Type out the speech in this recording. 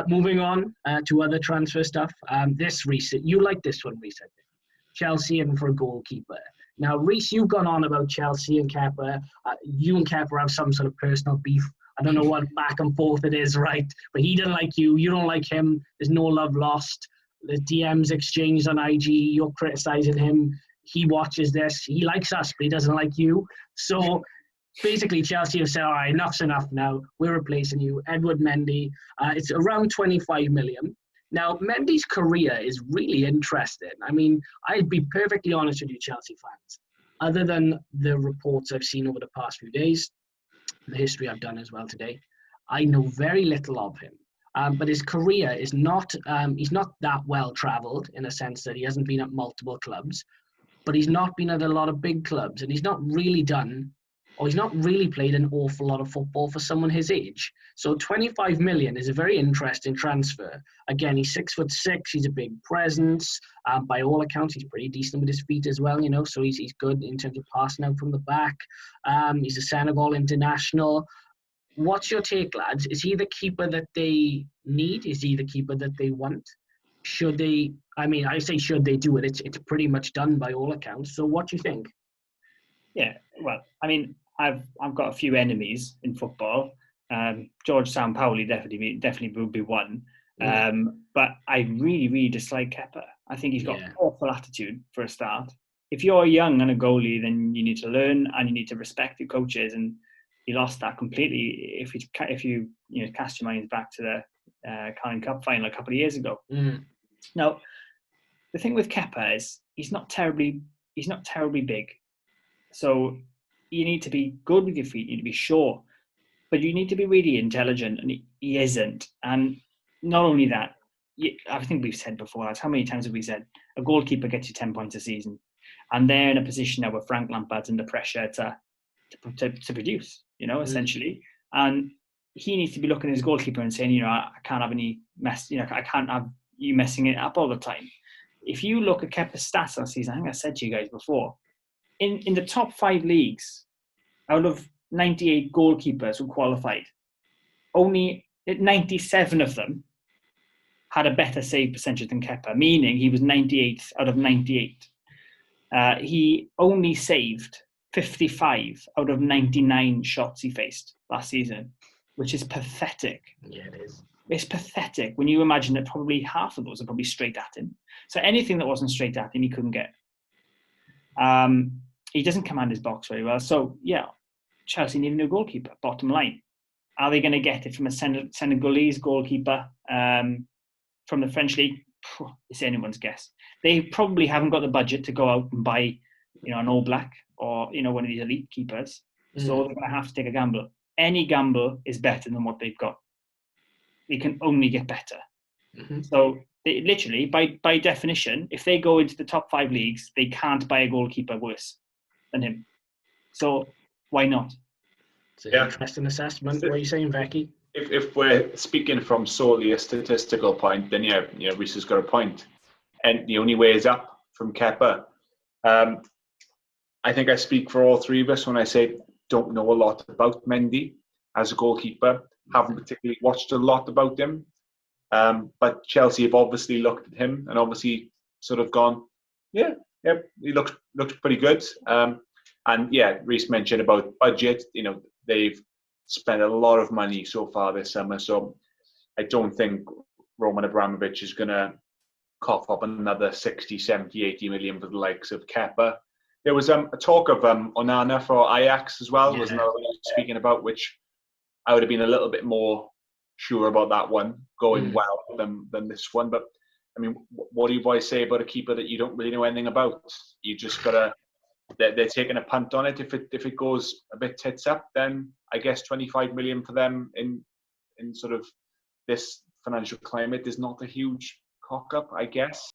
Moving on to other transfer stuff. This recent, you like this one, Reece, I think. Chelsea in for a goalkeeper. Now, Reece, you've gone on about Chelsea and Kepa. You and Kepa have some sort of personal beef. I don't know what back and forth it is, right? But he doesn't like you. You don't like him. There's no love lost. There's DMs exchanged on IG. You're criticising him. He watches this. He likes us, but he doesn't like you. So basically, Chelsea have said, all right, enough's enough now. We're replacing you. Edouard Mendy. It's around 25 million. Now, Mendy's career is really interesting. I mean, I'd be perfectly honest with you, Chelsea fans. Other than the reports I've seen over the past few days, the history I've done as well today, I know very little of him. But his career is not, he's not that well travelled in a sense that he hasn't been at multiple clubs, but he's not been at a lot of big clubs, and he's not really played an awful lot of football for someone his age. So 25 million is a very interesting transfer. Again, he's 6'6", he's a big presence. By all accounts, he's pretty decent with his feet as well, so he's good in terms of passing out from the back. He's a Senegal international. What's your take, lads? Is he the keeper that they need? Is he the keeper that they want? Should they, I say should they do it? It's pretty much done by all accounts. So what do you think? Yeah, well, I've got a few enemies in football. George Sampaoli definitely would be one. But I really, really dislike Kepa. I think he's got an awful attitude for a start. If you're young and a goalie, then you need to learn and you need to respect your coaches. And he lost that completely. If you cast your minds back to the Carling Cup final a couple of years ago. Now, the thing with Kepa is he's not terribly big. So you need to be good with your feet, you need to be sure, but you need to be really intelligent, and he isn't. And not only that, I think we've said before, how many times have we said a goalkeeper gets you 10 points a season, and they're in a position now where Frank Lampard's under pressure to produce, essentially. And he needs to be looking at his goalkeeper and saying, I can't have any mess, I can't have you messing it up all the time. If you look at Kepa's stats last season, I think I said to you guys before, in the top 5 leagues, out of 98 goalkeepers who qualified, only 97 of them had a better save percentage than Kepa, meaning he was 98th out of 98. He only saved 55 out of 99 shots he faced last season, which is pathetic. Yeah, it is. It's pathetic when you imagine that probably half of those are probably straight at him. So anything that wasn't straight at him, he couldn't get. He doesn't command his box very well. So, yeah, Chelsea need a new goalkeeper, bottom line. Are they going to get it from a Senegalese goalkeeper from the French league? It's anyone's guess. They probably haven't got the budget to go out and buy, an All Black or, one of these elite keepers. So they're going to have to take a gamble. Any gamble is better than what they've got. They can only get better. So they literally, by definition, if they go into the top 5 leagues, they can't buy a goalkeeper worse than him. So why not? It's an interesting assessment. What are you saying, Becky? If we're speaking from solely a statistical point, then Reece has got a point. And the only way is up from Kepa. I think I speak for all three of us when I say don't know a lot about Mendy as a goalkeeper. Haven't particularly watched a lot about him. But Chelsea have obviously looked at him and obviously sort of gone, he looked pretty good. And Reece mentioned about budget. They've spent a lot of money so far this summer. So I don't think Roman Abramovich is going to cough up another 60, 70, 80 million for the likes of Kepa. There was a talk of Onana for Ajax as well, was another one I was speaking about, which I would have been a little bit more sure about that one going well than this one. But I mean, what do you boys say about a keeper that you don't really know anything about? You just gotta. They're taking a punt on it. If it goes a bit tits up, then I guess 25 million for them in sort of this financial climate is not a huge cock up, I guess.